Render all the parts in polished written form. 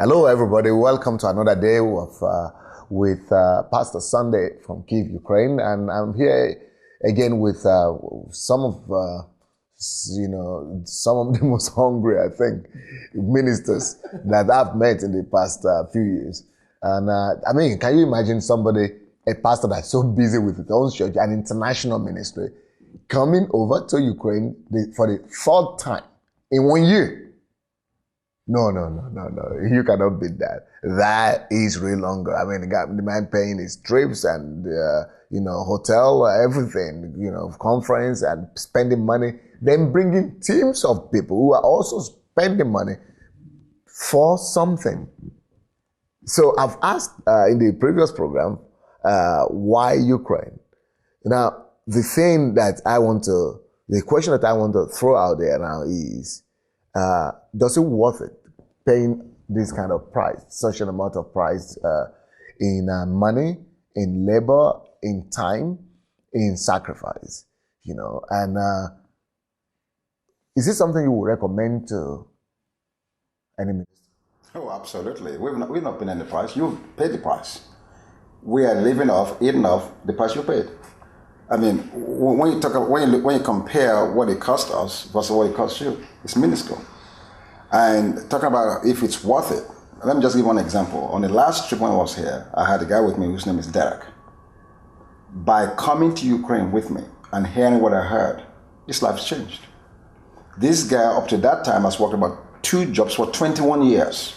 Hello, everybody. Welcome to another day with Pastor Sunday from Kyiv, Ukraine, and I'm here again with some of the most hungry, I think, ministers that I've met in the past few years. And can you imagine a pastor that's so busy with his own church, an international ministry, coming over to Ukraine for the third time in 1 year? No. You cannot beat that. That is real longer. The man paying his trips and, hotel, everything, conference and spending money, then bringing teams of people who are also spending money for something. So I've asked in the previous program, why Ukraine? Now, the question that I want to throw out there now is, does it worth it paying this kind of price, such an amount of price in money, in labor, in time, in sacrifice, and is this something you would recommend to any minister? Oh, absolutely. We've not been in the price. You paid the price. We are living off, eating off the price you paid. When you compare what it cost us versus what it cost you, it's minuscule. And talking about if it's worth it, let me just give one example. On the last trip when I was here, I had a guy with me whose name is Derek. By coming to Ukraine with me and hearing what I heard, his life's changed. This guy, up to that time, has worked about 2 jobs for 21 years.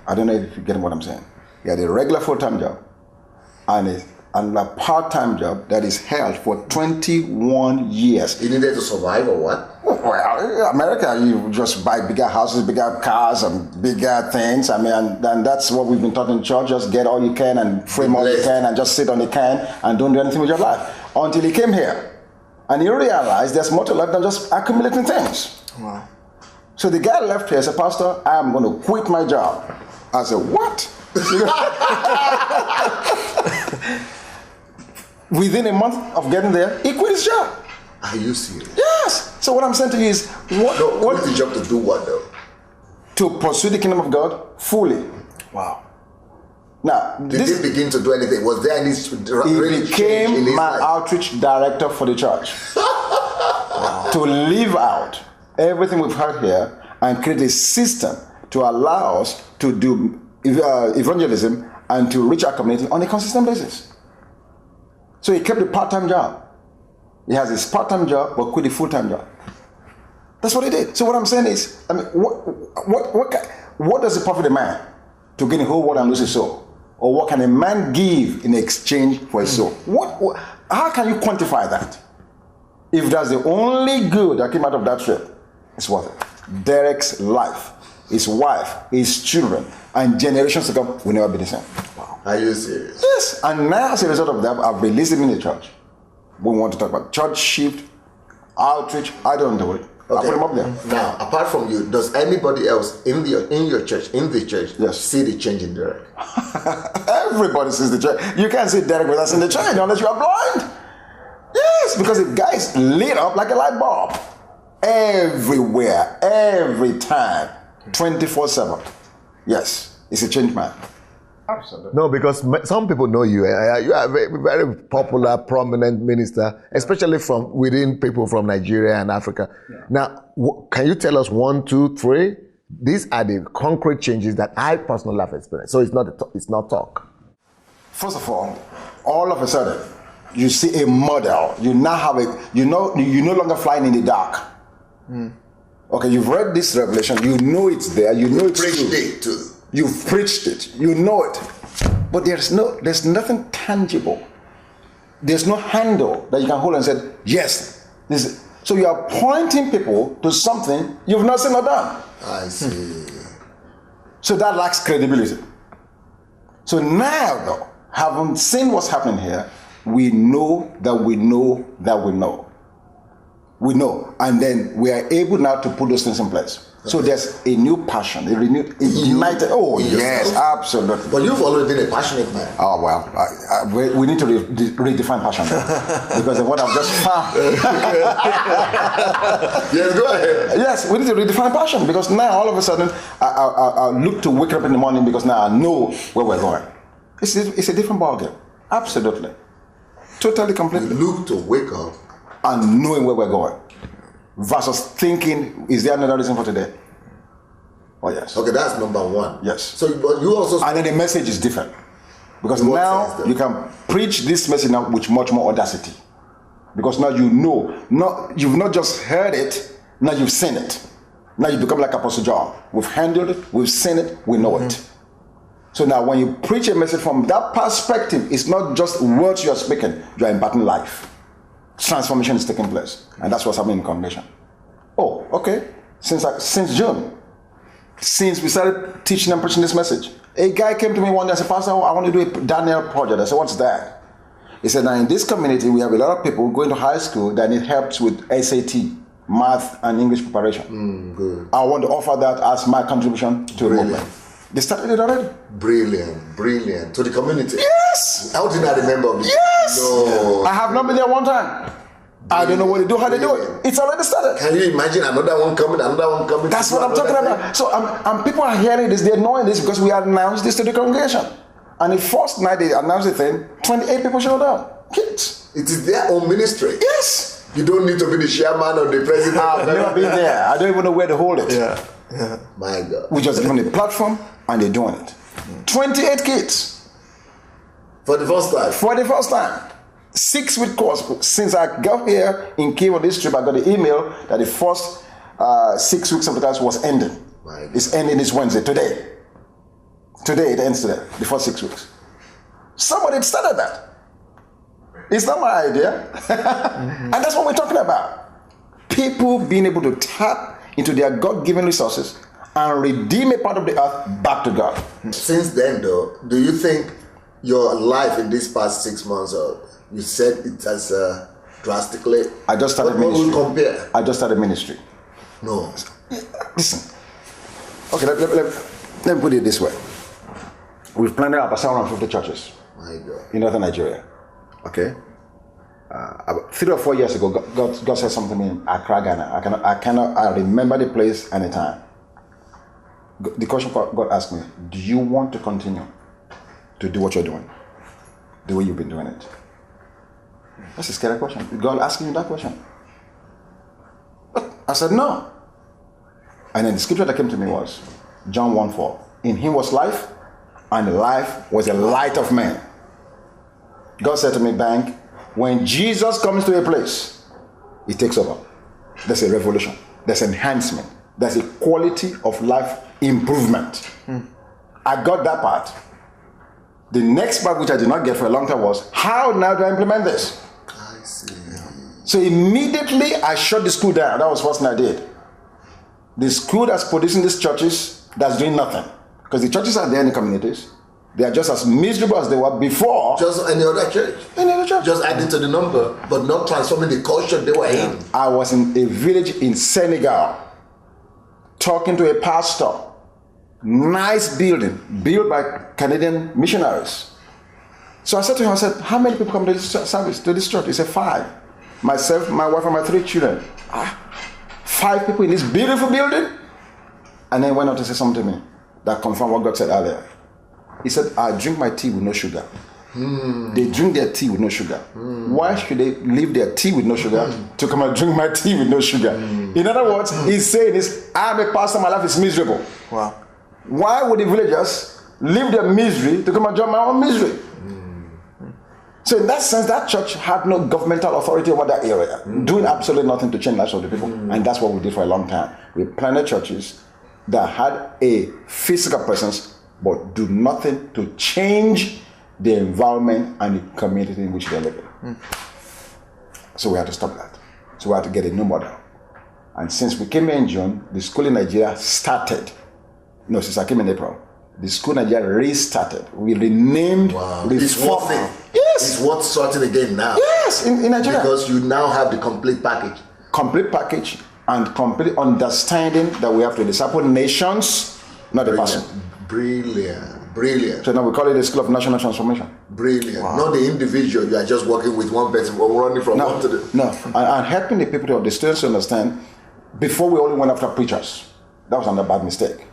I don't know if you get what I'm saying. He had a regular full-time job and a part-time job that is held for 21 years. He needed to survive or what? Well, America, you just buy bigger houses, bigger cars, and bigger things. And that's what we've been taught in church. Just get all you can and frame all you can and just sit on the can and don't do anything with your life. Until he came here. And he realized there's more to life than just accumulating things. Wow. So the guy left here and said, Pastor, I'm going to quit my job. I said, what? Within a month of getting there, he quit his job. Are you serious? Yes. So what I'm saying to you is, what is the job to do what though? To pursue the kingdom of God fully. Wow. Now, did he begin to do anything? Was there any he became my outreach director for the church. Wow. To live out everything we've heard here and create a system to allow us to do evangelism and to reach our community on a consistent basis. So he kept the part-time job. He has his part-time job, but quit the full-time job. That's what he did. So what I'm saying is, what does it profit a man to gain the whole world and lose his soul? Or what can a man give in exchange for his soul? How can you quantify that? If that's the only good that came out of that trip, it's worth it. Derek's life, his wife, his children, and generations to come will never be the same. Wow. Are you serious? Yes. And now, as a result of that, I've released him in the church. We want to talk about church shift, outreach. I don't do it. Okay. I put him up there. Now, apart from you, does anybody else in the church, yes, see the change in Derek? Everybody sees the change. You can't see Derek with us in the change unless you are blind. Yes, because the guy is lit up like a light bulb. Everywhere, every time, 24/7. Yes, it's a change man. Absolutely. No, because some people know you. You are a very, very popular, prominent minister, especially from within people from Nigeria and Africa. Yeah. Now, can you tell us 1, 2, 3? These are the concrete changes that I personally have experienced. So it's not talk. First of all of a sudden, you see a model. You now have you're no longer flying in the dark. Mm. Okay, you've read this revelation. You know it's there. You know it's true. Preached it too. You've preached it. You know it. But there's nothing tangible. There's no handle that you can hold and say, yes. So you are pointing people to something you've not seen or done. I see. So that lacks credibility. So now, though, having seen what's happening here, we know that we know that we know. We know. And then we are able now to put those things in place. So there's a new passion, a renewed, ignited. Oh yes, absolutely. But you've always been a passionate man. Oh well, we need to redefine passion because of what I've just found. Yes, go ahead. Yes, we need to redefine passion because now all of a sudden I look to wake up in the morning because now I know where we're going. It's a different ballgame. Absolutely, totally, completely. You look to wake up and knowing where we're going. Versus thinking, is there another reason for today? Oh yes. Okay, that's number one. Yes. So, but you also. And then the message is different. Because now you can preach this message now with much more audacity. Because now you know, you've not just heard it, now you've seen it. Now you become like Apostle John. We've handled it, we've seen it, we know it. So now when you preach a message from that perspective, it's not just words you're speaking, you're imparting life. Transformation is taking place, and that's what's happening in congregation. Oh, okay. Since June, since we started teaching and preaching this message, a guy came to me one day and said, "Pastor, I want to do a Daniel project." I said, "What's that?" He said, "Now in this community, we have a lot of people going to high school that need help with SAT, math, and English preparation. Good. I want to offer that as my contribution to the movement." They started it already. Brilliant. To the community. Yes. How did I remember this? Yes. No. I have not been there one time. I don't know what they do, how they do it. It's already started. Can you imagine another one coming? That's what I'm talking about. So and people are hearing this, they're knowing this because we announced this to the congregation. And the first night they announced the thing, 28 people showed up. Kids. It is their own ministry. Yes. You don't need to be the chairman or the president. I've never been there. I don't even know where to hold it. Yeah. My God. We just given a platform and they're doing it. 28 kids. For the first time. For the first time. 6-week course. Since I got here in Kiev on this trip, I got the email that the first 6 weeks of the class was ending. It's ending this Wednesday, today. Today it ends today, the first 6 weeks. Somebody started that. It's not my idea. And that's what we're talking about. People being able to tap into their God-given resources and redeem a part of the earth back to God. Since then, though, do you think your life in these past 6 months, you said it has drastically... I just started ministry. What will compare? I just started ministry. No. Listen. Okay, let me put it this way. We've planted about 750 churches. My God. In northern Nigeria. Okay? About 3 or 4 years ago, God said something in Accra, Ghana. I remember the place and the time. The question God asked me, do you want to continue to do what you're doing the way you've been doing it? That's a scary question. God asking you that question. But I said no. And then the scripture that came to me was John 1:4. In him was life, and the life was the light of man. God said to me, Bank, when Jesus comes to a place, he takes over. There's a revolution. There's enhancement. There's a quality of life improvement. I got that part. The next part, which I did not get for a long time, was how now do I implement this? I see. So immediately I shut the school down. That was the first thing I did. The school that's producing these churches, that's doing nothing. Because the churches are there in the communities. They are just as miserable as they were before. Just any other church. Any other church. Just adding to the number, but not transforming the culture they were in. I was in a village in Senegal, talking to a pastor. Nice building, built by Canadian missionaries. So I said to him, how many people come to this service, to this church? He said, 5. Myself, my wife, and my 3 children. 5 people in this beautiful building? And then he went on to say something to me that confirmed what God said earlier. He said, I drink my tea with no sugar. They drink their tea with no sugar. Why should they leave their tea with no sugar to come and drink my tea with no sugar? In other words, he's saying this, I'm a pastor, my life is miserable. Wow. Why would the villagers leave their misery to come and join my own misery? So in that sense, that church had no governmental authority over that area, doing absolutely nothing to change the lives of the people. And that's what we did for a long time. We planted churches that had a physical presence, but do nothing to change the environment and the community in which they're living. So we had to stop that. So we had to get a new model. And since we came here in June, the school in Nigeria started. No, since I came in April, the school in Nigeria restarted. We renamed, reformed. Yes. It's worth starting again now. Yes, in Nigeria. Because you now have the complete package. Complete package and complete understanding that we have to disciple nations, not the person. Brilliant. So now we call it the School of National Transformation. Brilliant. Wow. Not the individual. You are just working with one person or running from one to the... No. And helping the people, the students to understand, before we only went after preachers. That was another bad mistake.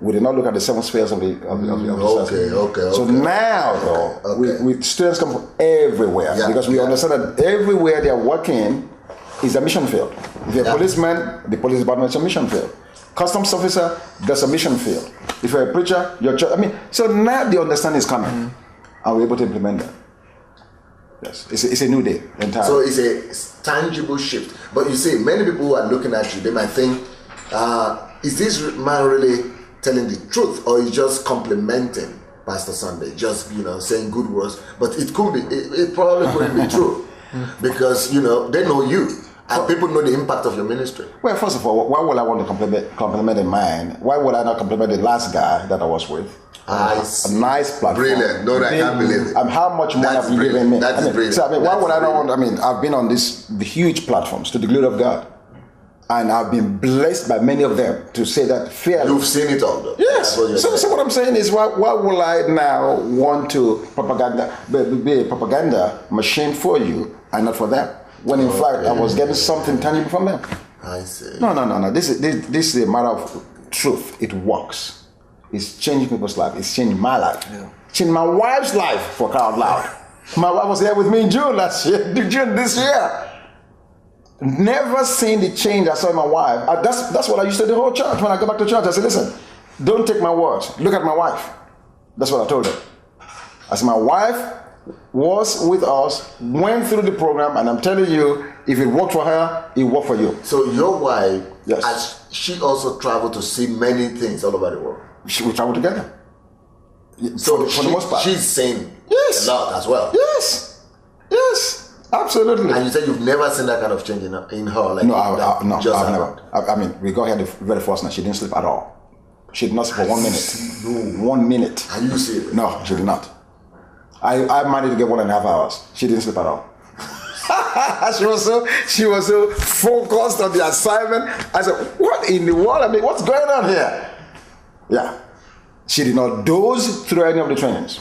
We did not look at the 7 spheres of the Okay. So now, though, we students come from everywhere because we understand that everywhere they are working is a mission field. If you're a policeman, the police department is a mission field. Customs officer, there's a mission field. If you're a preacher, so now the understanding is coming, and we're able to implement that. Yes, it's a new day entirely. So it's a tangible shift. But you see, many people who are looking at you, they might think, is this man really telling the truth, or is just complimenting Pastor Sunday, just saying good words? But it could be, it probably couldn't be true, because they know you. And people know the impact of your ministry. Well, first of all, why would I want to compliment a man? Why would I not compliment the last guy that I was with? A nice platform. Brilliant. No, I can't believe it. And how much money have you given me? That's brilliant. So, why would I not want? I've been on these huge platforms to the glory of God. And I've been blessed by many of them to say that fairly. You've seen it all, though. Yes. So what I'm saying is, why will I now want to be a propaganda machine for you and not for them? When in fact I was getting something tangible from them. I see. No. This is a matter of truth. It works. It's changing people's life. It's changing my life. Yeah. Changing my wife's life, for crying out loud. My wife was here with me in June this year. Never seen the change I saw in my wife. That's what I used to do the whole church. When I go back to church, I said, listen, don't take my words. Look at my wife. That's what I told her. I said, my wife was with us, went through the program, and I'm telling you, if it worked for her, it worked for you. So your wife, yes, she also traveled to see many things all over the world. We traveled together. So for the most part, she's seen a lot as well. Yes, absolutely. And you said you've never seen that kind of change in her, like I've never. We got here the very first night. She didn't sleep at all. She did not sleep for 1 minute. No. 1 minute. Are you serious? No, she did not. I managed to get 1.5 hours. She didn't sleep at all. she was so focused on the assignment. I said, what in the world? What's going on here? Yeah. She did not doze through any of the trainings.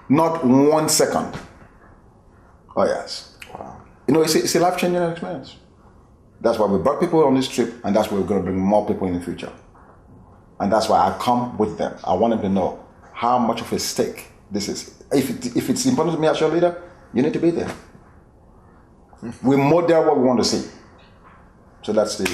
Not 1 second. Oh yes. Wow. It's a life-changing experience. That's why we brought people on this trip, and that's why we're going to bring more people in the future. And that's why I come with them. I want them to know how much of a stake this is. If it's important to me as your leader, you need to be there. We model what we want to see. So that's the